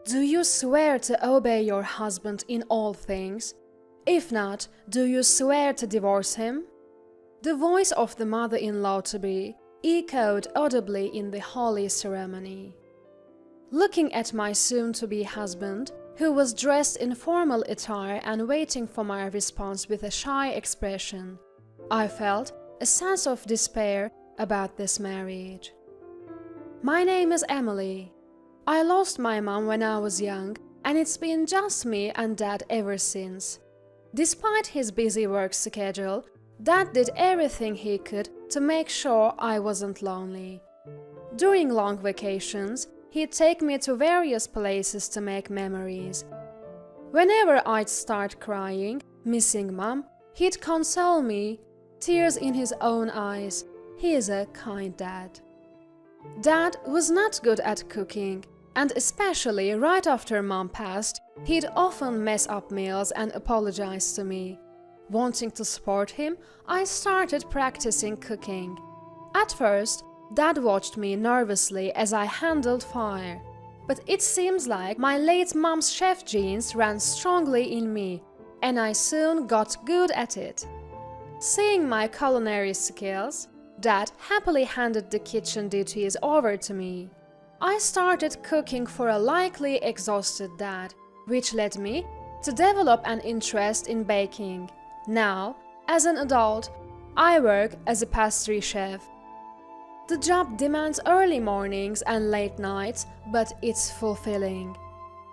Do you swear to obey your husband in all things? If not, do you swear to divorce him? The voice of the mother-in-law-to-be echoed audibly in the holy ceremony. Looking at my soon-to-be husband, who was dressed in formal attire and waiting for my response with a shy expression, I felt a sense of despair about this marriage. My name is Emily. I lost my mom when I was young, and it's been just me and Dad ever since. Despite his busy work schedule, Dad did everything he could to make sure I wasn't lonely. During long vacations, he'd take me to various places to make memories. Whenever I'd start crying, missing Mom, he'd console me, tears in his own eyes. He is a kind dad. Dad was not good at cooking, and especially right after Mom passed, he'd often mess up meals and apologize to me. Wanting to support him, I started practicing cooking. At first, Dad watched me nervously as I handled fire, but it seems like my late mom's chef genes ran strongly in me, and I soon got good at it. Seeing my culinary skills, Dad happily handed the kitchen duties over to me. I started cooking for a likely exhausted Dad, which led me to develop an interest in baking. Now, as an adult, I work as a pastry chef. The job demands early mornings and late nights, but it's fulfilling.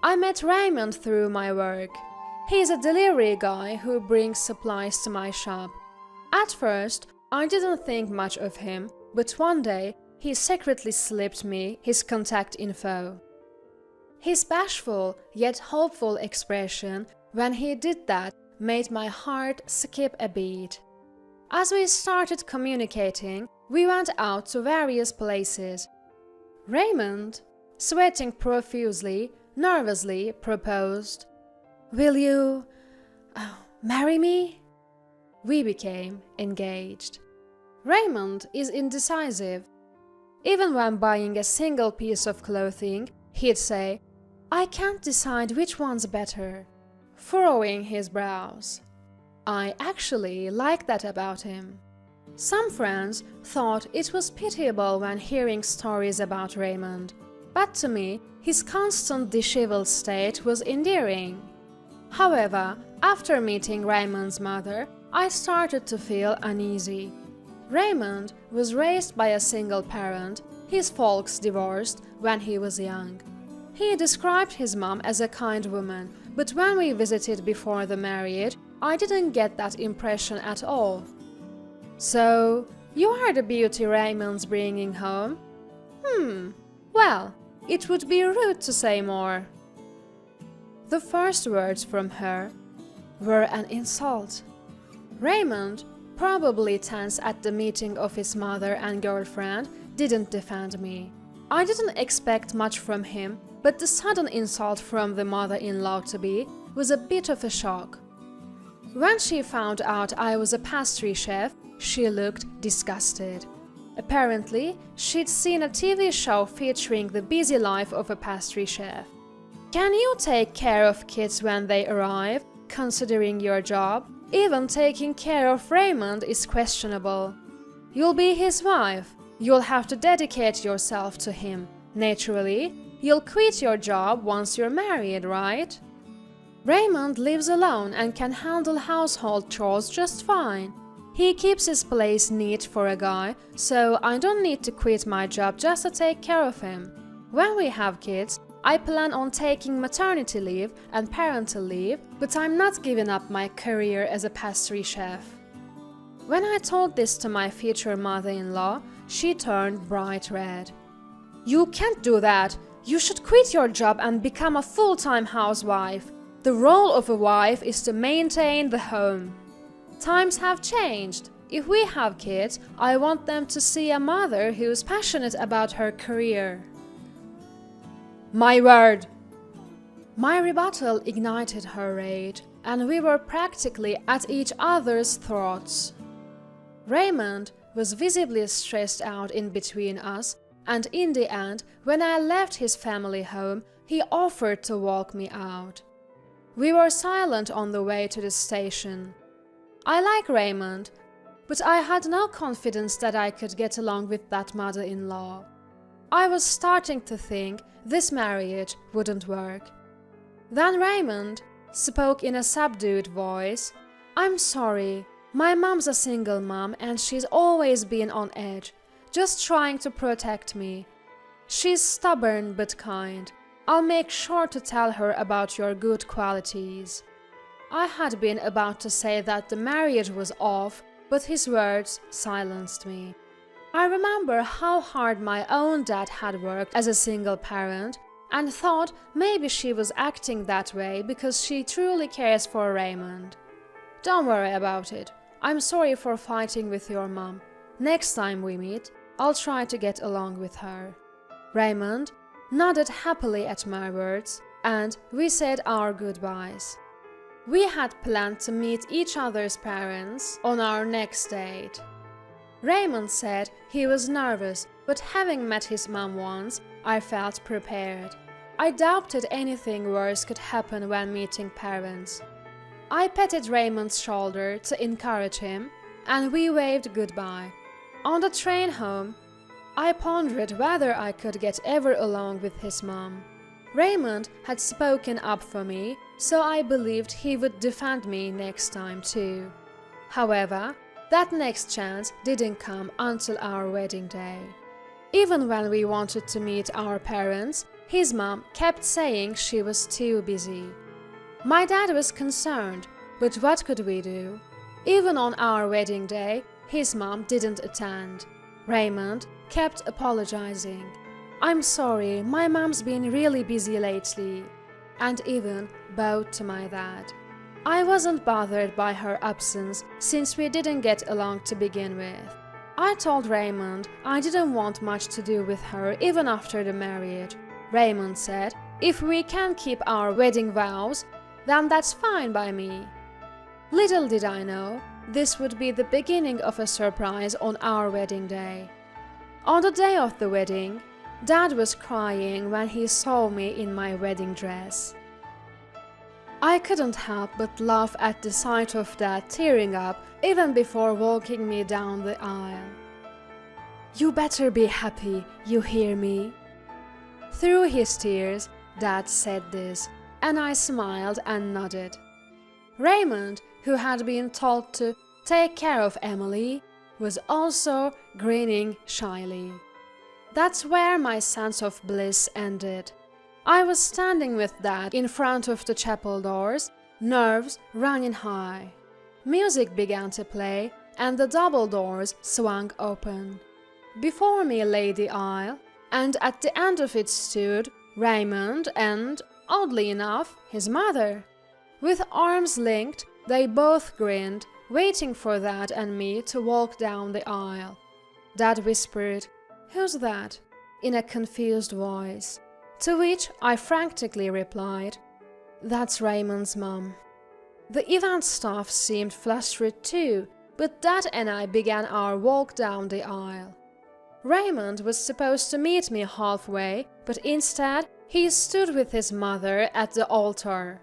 I met Raymond through my work. He's a delivery guy who brings supplies to my shop. At first, I didn't think much of him, but one day, he secretly slipped me his contact info. His bashful yet hopeful expression when he did that made my heart skip a beat. As we started communicating, we went out to various places. Raymond, sweating profusely, nervously proposed, "Will you marry me?" We became engaged. Raymond is indecisive. Even when buying a single piece of clothing, he'd say, "I can't decide which one's better," furrowing his brows. I actually like that about him. Some friends thought it was pitiable when hearing stories about Raymond, but to me, his constant disheveled state was endearing. However, after meeting Raymond's mother, I started to feel uneasy. Raymond was raised by a single parent. His folks divorced when he was young. He described his mom as a kind woman, but when we visited before the marriage, I didn't get that impression at all. "So, you are the beauty Raymond's bringing home?" Well, it would be rude to say more." The first words from her were an insult. Raymond, probably tense at the meeting of his mother and girlfriend, didn't defend me. I didn't expect much from him, but the sudden insult from the mother-in-law-to-be was a bit of a shock. When she found out I was a pastry chef, she looked disgusted. Apparently, she'd seen a TV show featuring the busy life of a pastry chef. "Can you take care of kids when they arrive, considering your job? Even taking care of Raymond is questionable. You'll be his wife. You'll have to dedicate yourself to him. Naturally, you'll quit your job once you're married, right? Raymond lives alone and can handle household chores just fine. He keeps his place neat for a guy, so I don't need to quit my job just to take care of him. When we have kids, I plan on taking maternity leave and parental leave, but I'm not giving up my career as a pastry chef." When I told this to my future mother-in-law, she turned bright red. "You can't do that. You should quit your job and become a full-time housewife. The role of a wife is to maintain the home. Times have changed. If we have kids, I want them to see a mother who's passionate about her career." "My word!" My rebuttal ignited her rage, and we were practically at each other's throats. Raymond was visibly stressed out in between us, and in the end, when I left his family home, he offered to walk me out. We were silent on the way to the station. I like Raymond, but I had no confidence that I could get along with that mother-in-law. I was starting to think this marriage wouldn't work. Then Raymond spoke in a subdued voice. "I'm sorry, my mom's a single mom and she's always been on edge, just trying to protect me. She's stubborn but kind. I'll make sure to tell her about your good qualities." I had been about to say that the marriage was off, but his words silenced me. I remember how hard my own dad had worked as a single parent, and thought maybe she was acting that way because she truly cares for Raymond. "Don't worry about it. I'm sorry for fighting with your mom. Next time we meet, I'll try to get along with her." Raymond nodded happily at my words, and we said our goodbyes. We had planned to meet each other's parents on our next date. Raymond said he was nervous, but having met his mom once, I felt prepared. I doubted anything worse could happen when meeting parents. I patted Raymond's shoulder to encourage him, and we waved goodbye. On the train home, I pondered whether I could get ever along with his mom. Raymond had spoken up for me, so I believed he would defend me next time too. However, that next chance didn't come until our wedding day. Even when we wanted to meet our parents, his mom kept saying she was too busy. My dad was concerned, but what could we do? Even on our wedding day, his mom didn't attend. Raymond kept apologizing. "I'm sorry, my mom's been really busy lately," and even bowed to my dad. I wasn't bothered by her absence since we didn't get along to begin with. I told Raymond I didn't want much to do with her even after the marriage. Raymond said, "If we can keep our wedding vows, then that's fine by me." Little did I know, this would be the beginning of a surprise on our wedding day. On the day of the wedding, Dad was crying when he saw me in my wedding dress. I couldn't help but laugh at the sight of Dad tearing up even before walking me down the aisle. "You better be happy, you hear me?" Through his tears, Dad said this, and I smiled and nodded. Raymond, who had been told to take care of Emily, was also grinning shyly. That's where my sense of bliss ended. I was standing with Dad in front of the chapel doors, nerves running high. Music began to play, and the double doors swung open. Before me lay the aisle, and at the end of it stood Raymond and, oddly enough, his mother. With arms linked, they both grinned, waiting for Dad and me to walk down the aisle. Dad whispered, "Who's that?" in a confused voice, to which I frantically replied, "That's Raymond's mom." The event staff seemed flustered too, but Dad and I began our walk down the aisle. Raymond was supposed to meet me halfway, but instead he stood with his mother at the altar.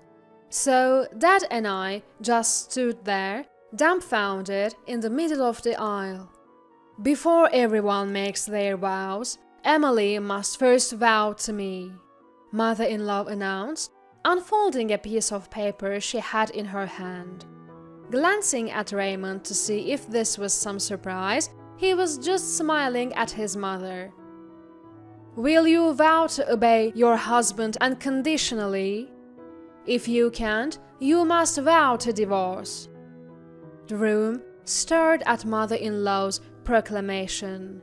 So Dad and I just stood there, dumbfounded in the middle of the aisle. "Before everyone makes their vows, Emily must first vow to me," Mother-in-law announced, unfolding a piece of paper she had in her hand. Glancing at Raymond to see if this was some surprise, he was just smiling at his mother. "Will you vow to obey your husband unconditionally? If you can't, you must vow to divorce." The room stirred at mother-in-law's proclamation.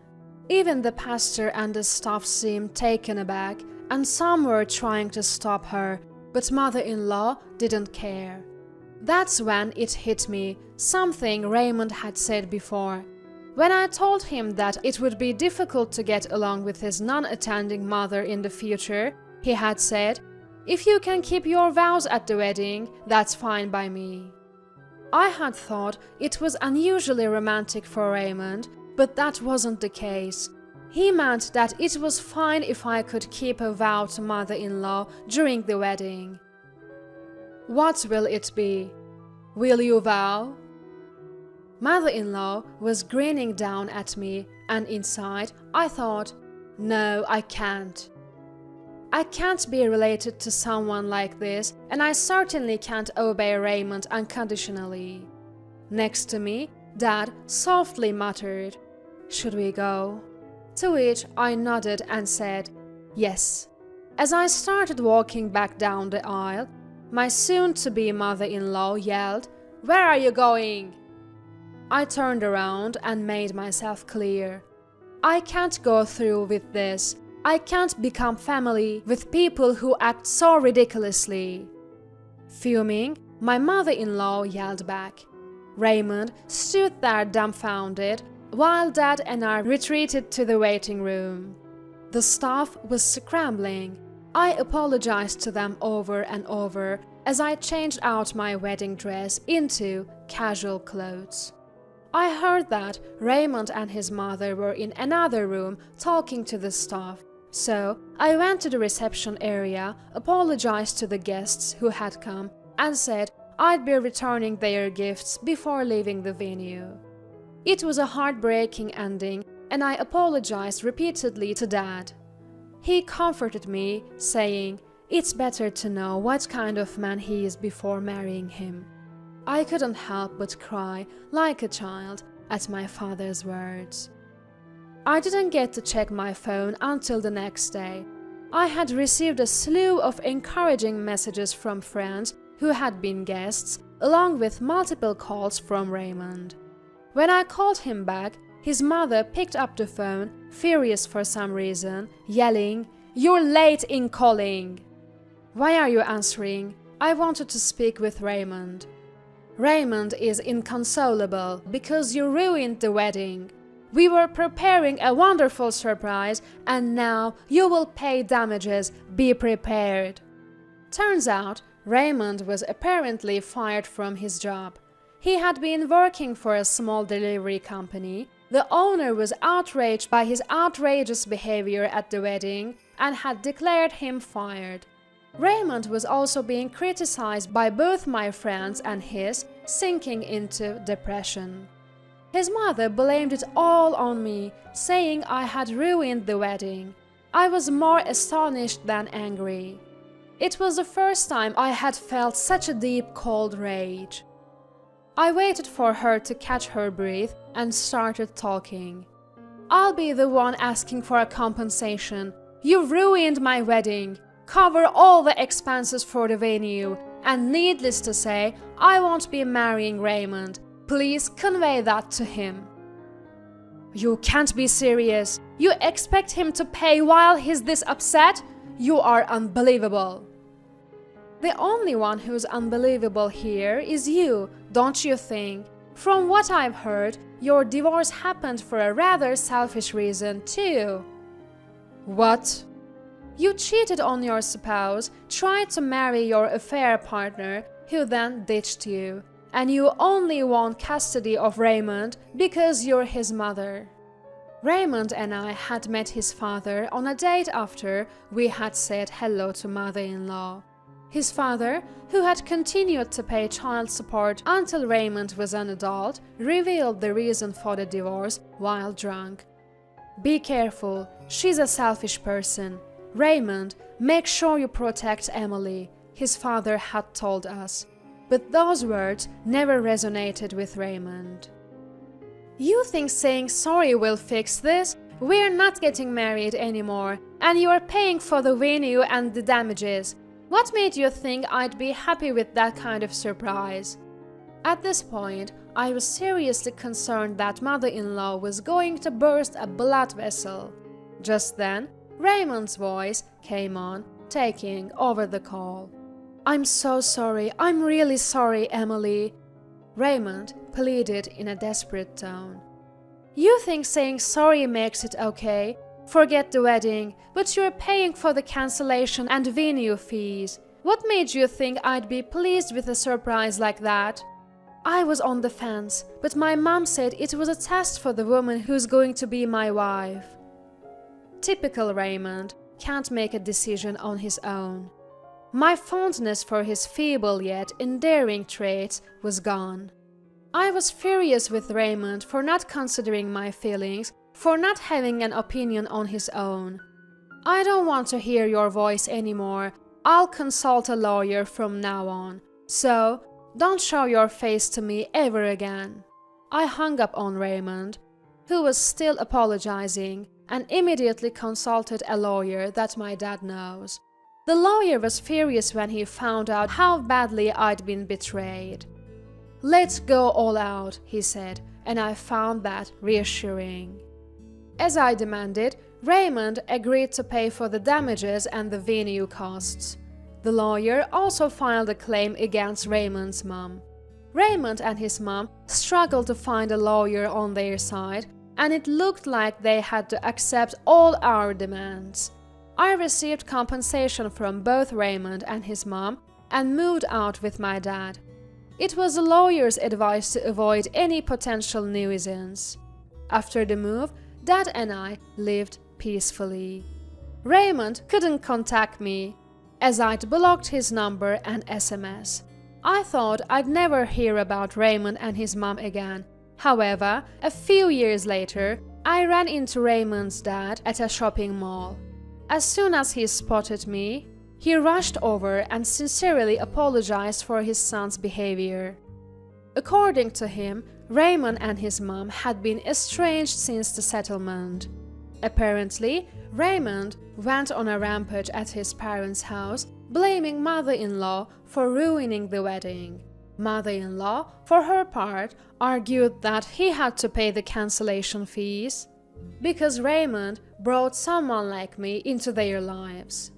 Even the pastor and the staff seemed taken aback, and some were trying to stop her, but mother-in-law didn't care. That's when it hit me, something Raymond had said before. When I told him that it would be difficult to get along with his non-attending mother in the future, he had said, "If you can keep your vows at the wedding, that's fine by me." I had thought it was unusually romantic for Raymond, but that wasn't the case. He meant that it was fine if I could keep a vow to mother-in-law during the wedding. What will it be? Will you vow? Mother-in-law was grinning down at me, and inside I thought, no, I can't. I can't be related to someone like this, and I certainly can't obey Raymond unconditionally. Next to me, Dad softly muttered, "Should we go?" To which I nodded and said, "Yes." As I started walking back down the aisle, my soon-to-be mother-in-law yelled, "Where are you going?" I turned around and made myself clear. I can't go through with this. I can't become family with people who act so ridiculously. Fuming, my mother-in-law yelled back. Raymond stood there dumbfounded, while Dad and I retreated to the waiting room. The staff was scrambling. I apologized to them over and over as I changed out my wedding dress into casual clothes. I heard that Raymond and his mother were in another room talking to the staff, so I went to the reception area, apologized to the guests who had come, and said I'd be returning their gifts before leaving the venue. It was a heartbreaking ending, and I apologized repeatedly to Dad. He comforted me, saying, "It's better to know what kind of man he is before marrying him." I couldn't help but cry like a child at my father's words. I didn't get to check my phone until the next day. I had received a slew of encouraging messages from friends who had been guests, along with multiple calls from Raymond. When I called him back, his mother picked up the phone, furious for some reason, yelling, "You're late in calling!" "Why are you answering? I wanted to speak with Raymond." "Raymond is inconsolable because you ruined the wedding. We were preparing a wonderful surprise, and now you will pay damages. Be prepared." Turns out, Raymond was apparently fired from his job. He had been working for a small delivery company. The owner was outraged by his outrageous behavior at the wedding and had declared him fired. Raymond was also being criticized by both my friends and his, sinking into depression. His mother blamed it all on me, saying I had ruined the wedding. I was more astonished than angry. It was the first time I had felt such a deep, cold rage. I waited for her to catch her breath and started talking. "I'll be the one asking for a compensation. You ruined my wedding. Cover all the expenses for the venue, and needless to say, I won't be marrying Raymond. Please convey that to him." "You can't be serious. You expect him to pay while he's this upset? You are unbelievable." "The only one who's unbelievable here is you, don't you think? From what I've heard, your divorce happened for a rather selfish reason, too." "What?" "You cheated on your spouse, tried to marry your affair partner, who then ditched you, and you only want custody of Raymond because you're his mother." Raymond and I had met his father on a date after we had said hello to mother-in-law. His father, who had continued to pay child support until Raymond was an adult, revealed the reason for the divorce while drunk. "Be careful, she's a selfish person. Raymond, make sure you protect Emily," his father had told us. But those words never resonated with Raymond. "You think saying sorry will fix this? We're not getting married anymore, and you're paying for the venue and the damages. What made you think I'd be happy with that kind of surprise?" At this point, I was seriously concerned that mother-in-law was going to burst a blood vessel. Just then, Raymond's voice came on, taking over the call. "I'm so sorry. I'm really sorry, Emily," Raymond pleaded in a desperate tone. "You think saying sorry makes it okay? Forget the wedding, but you're paying for the cancellation and venue fees. What made you think I'd be pleased with a surprise like that?" I was on the fence, but my mom said it was a test for the woman who's going to be my wife. Typical Raymond can't make a decision on his own. My fondness for his feeble yet endearing traits was gone. I was furious with Raymond for not considering my feelings, for not having an opinion on his own. I don't want to hear your voice anymore. I'll consult a lawyer from now on. So, don't show your face to me ever again. I hung up on Raymond, who was still apologizing, and immediately consulted a lawyer that my dad knows. The lawyer was furious when he found out how badly I'd been betrayed. "Let's go all out," he said, and I found that reassuring. As I demanded, Raymond agreed to pay for the damages and the venue costs. The lawyer also filed a claim against Raymond's mom. Raymond and his mom struggled to find a lawyer on their side, and it looked like they had to accept all our demands. I received compensation from both Raymond and his mom and moved out with my dad. It was the lawyer's advice to avoid any potential nuisance. After the move, Dad and I lived peacefully. Raymond couldn't contact me, as I'd blocked his number and SMS. I thought I'd never hear about Raymond and his mom again. However, a few years later, I ran into Raymond's dad at a shopping mall. As soon as he spotted me, he rushed over and sincerely apologized for his son's behavior. According to him, Raymond and his mom had been estranged since the settlement. Apparently, Raymond went on a rampage at his parents' house, blaming mother-in-law for ruining the wedding. Mother-in-law, for her part, argued that he had to pay the cancellation fees because Raymond brought someone like me into their lives.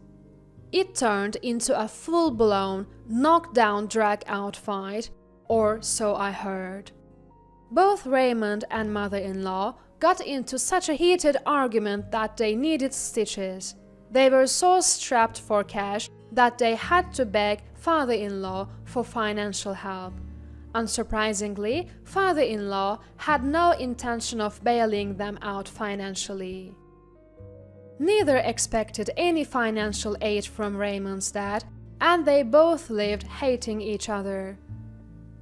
It turned into a full-blown, knockdown, drag-out fight, or so I heard. Both Raymond and mother-in-law got into such a heated argument that they needed stitches. They were so strapped for cash that they had to beg father-in-law for financial help. Unsurprisingly, father-in-law had no intention of bailing them out financially. Neither expected any financial aid from Raymond's dad, and they both lived hating each other.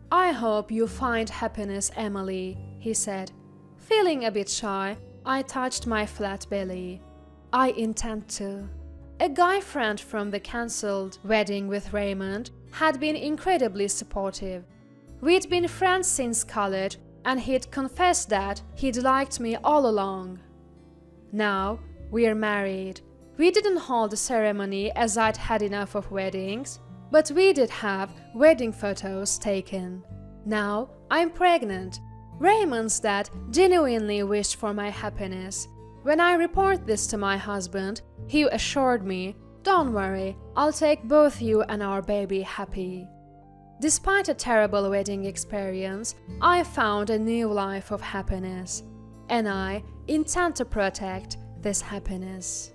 "I hope you find happiness, Emily," he said. Feeling a bit shy, I touched my flat belly. "I intend to." A guy friend from the cancelled wedding with Raymond had been incredibly supportive. We'd been friends since college, and he'd confessed that he'd liked me all along. Now, we're married. We didn't hold a ceremony as I'd had enough of weddings, but we did have wedding photos taken. Now, I'm pregnant. Raymond's dad genuinely wished for my happiness. When I report this to my husband, he assured me, "Don't worry, I'll take both you and our baby happy." Despite a terrible wedding experience, I found a new life of happiness, and I intend to protect this happiness.